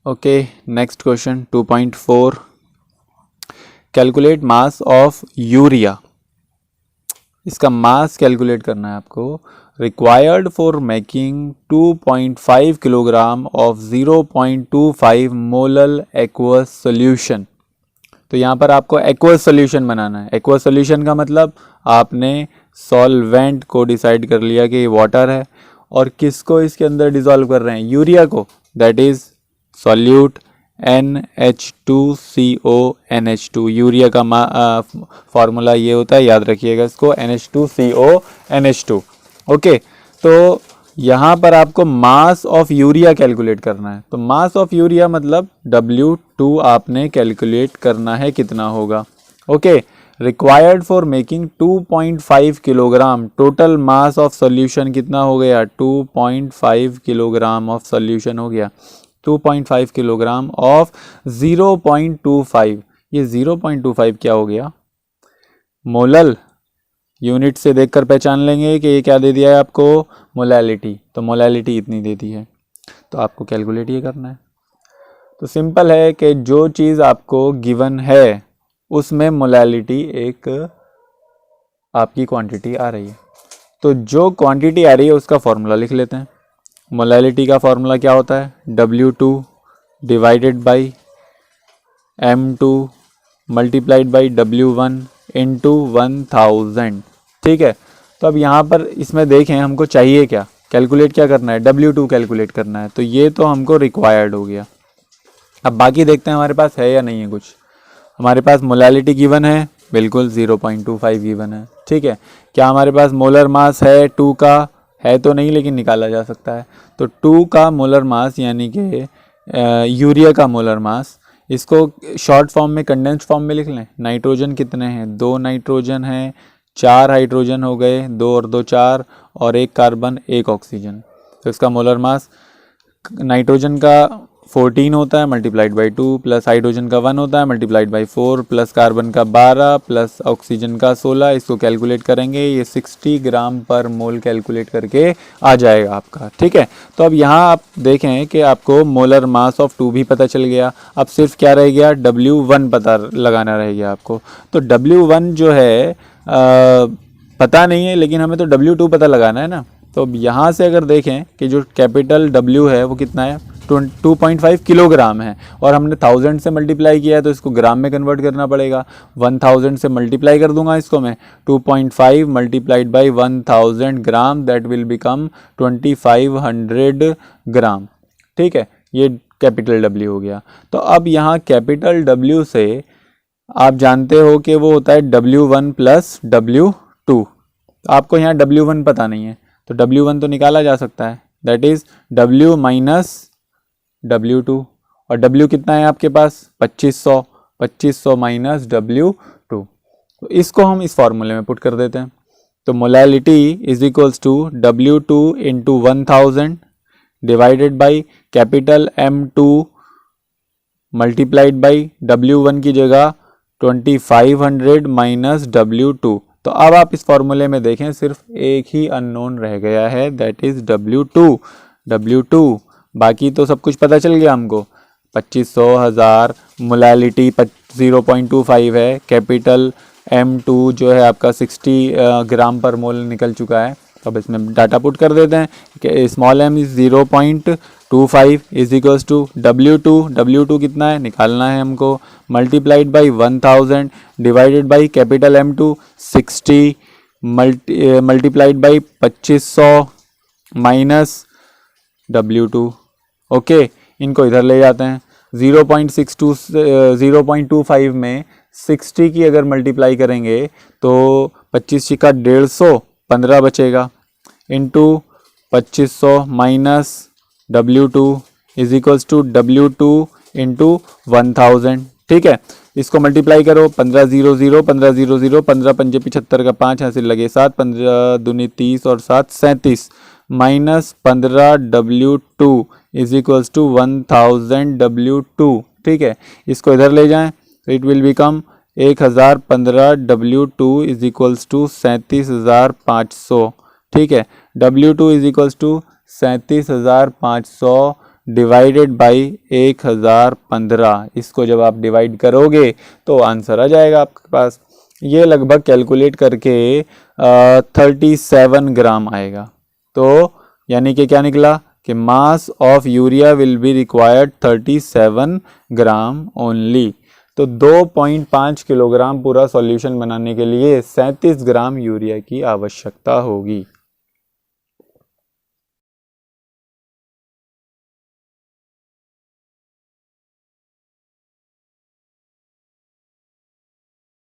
Okay, next question 2.4, calculate mass of urea. इसका mass calculate करना है आपको। Required for making 2.5 kilogram of 0.25 molal aqueous solution. तो यहाँ पर आपको एक्वस सोल्यूशन बनाना है। एक्वस सोल्यूशन का मतलब आपने सॉल्वेंट को डिसाइड कर लिया कि ये वाटर है, और किसको इसके अंदर डिसॉल्व कर रहे हैं, यूरिया को, that is solute NH2CO NH2। Urea का फॉर्मूला ये होता है, याद रखिएगा इसको, NH2CO NH2। ओके, तो यहाँ पर आपको मास ऑफ यूरिया कैलकुलेट करना है। तो मास ऑफ यूरिया मतलब W2 आपने कैलकुलेट करना है कितना होगा। Okay, required for making 2.5 kilogram, total mass of solution कितना हो गया, 2.5 किलोग्राम ऑफ सोल्यूशन हो गया। 2.5 किलोग्राम ऑफ 0.25, ये 0.25 क्या हो गया, मोलल। यूनिट से देखकर पहचान लेंगे कि ये क्या दे दिया है आपको, मोलैलिटी। तो मोलैलिटी इतनी दे दी है, तो आपको कैलकुलेट ये करना है। तो सिंपल है कि जो चीज़ आपको गिवन है उसमें मोलैलिटी एक आपकी क्वांटिटी आ रही है। तो जो क्वांटिटी आ रही है उसका फॉर्मूला लिख लेते हैं। मोलैलिटी का फॉर्मूला क्या होता है, W2 divided by M2 multiplied by W1 into 1000। ठीक है, तो अब यहाँ पर इसमें देखें हमको चाहिए क्या, कैलकुलेट क्या करना है, W2 कैलकुलेट करना है। तो ये तो हमको रिक्वायर्ड हो गया। अब बाकी देखते हैं हमारे पास है या नहीं है कुछ। हमारे पास मोलैलिटी गिवन है, बिल्कुल 0.25 गिवन है। ठीक है, क्या हमारे पास मोलर मास है 2 का, है तो नहीं लेकिन निकाला जा सकता है। तो 2 का मोलर मास यानी कि यूरिया का मोलर मास, इसको शॉर्ट फॉर्म में, कंडेंस्ड फॉर्म में लिख लें। नाइट्रोजन कितने हैं, 2 नाइट्रोजन हैं, 4 हाइड्रोजन हो गए, 2 और 2 4, और 1 कार्बन 1 ऑक्सीजन। तो इसका मोलर मास नाइट्रोजन का 14 होता है मल्टीप्लाइड बाई 2, प्लस हाइड्रोजन का 1 होता है मल्टीप्लाइड बाई 4, प्लस कार्बन का 12, प्लस ऑक्सीजन का 16। इसको कैलकुलेट करेंगे, ये 60 ग्राम पर मोल कैलकुलेट करके आ जाएगा आपका। ठीक है, तो अब यहाँ आप देखें कि आपको मोलर मास ऑफ 2 भी पता चल गया। अब सिर्फ क्या रह गया, W1 पता लगाना रह गया आपको। तो W1 जो है पता नहीं है, लेकिन हमें तो W2 पता लगाना है ना। तो अब यहाँ से अगर देखें कि जो कैपिटल W है वो कितना है, 2.5 किलोग्राम है, और हमने 1000 से मल्टीप्लाई किया है तो इसको ग्राम में कन्वर्ट करना पड़ेगा। 1000 से मल्टीप्लाई कर दूंगा इसको मैं, 2.5 multiplied by 1000 gram, that will become 2500 ग्राम। ठीक है, ये कैपिटल W हो गया। तो अब यहाँ कैपिटल W से आप जानते हो कि वो होता है W1 प्लस W2। आपको यहाँ W1 पता नहीं है, तो W1 तो निकाला जा सकता है, that is W minus W2। और W कितना है आपके पास, 2500, 2500 माइनस W2। तो इसको हम इस फॉर्मूले में पुट कर देते हैं। तो molality is equals to W2 into 1000 divided by capital M2 multiplied by W1 की जगह 2500 माइनस W2। तो अब आप इस फॉर्मूले में देखें, सिर्फ एक ही अननोन रह गया है, दैट इज W2। बाकी तो सब कुछ पता चल गया हमको। 2500, 1000, मोलैलिटी 0.25 है, कैपिटल M2 जो है आपका 60 ग्राम पर मोल निकल चुका है। तो अब इसमें डाटा पुट कर देते हैं कि small m is 0.25 is equals to W2 कितना है निकालना है हमको, multiplied by 1000 divided by capital M2 60 multiplied by 2500 minus W2। Okay, इनको इधर ले जाते हैं। 0.25 में 60 की अगर मल्टीप्लाई करेंगे तो 25 का 150, 15 बचेगा, into 2500 minus W2 is equals to W2 into 1000। ठीक है, इसको मल्टीप्लाई करो, 15 0 0 15 0 0 15 पंजे 75 का 5 यहाँ से लगे 7, 15 दूनी 30 और 7 37 minus 15 W2 is equals to 1000 W2। ठीक है, इसको इधर ले जाएं तो it will become 1015 W2 is equals to 37,500। ठीक है, W2 is equals to 37,500 divided by 1015, इसको जब आप डिवाइड करोगे तो आंसर आ जाएगा आपके पास। ये लगभग कैलकुलेट करके 37 ग्राम आएगा। तो यानी कि क्या निकला कि mass of urea will be required 37 gram only. तो 2.5 किलोग्राम पूरा सॉल्यूशन बनाने के लिए 37 ग्राम यूरिया की आवश्यकता होगी।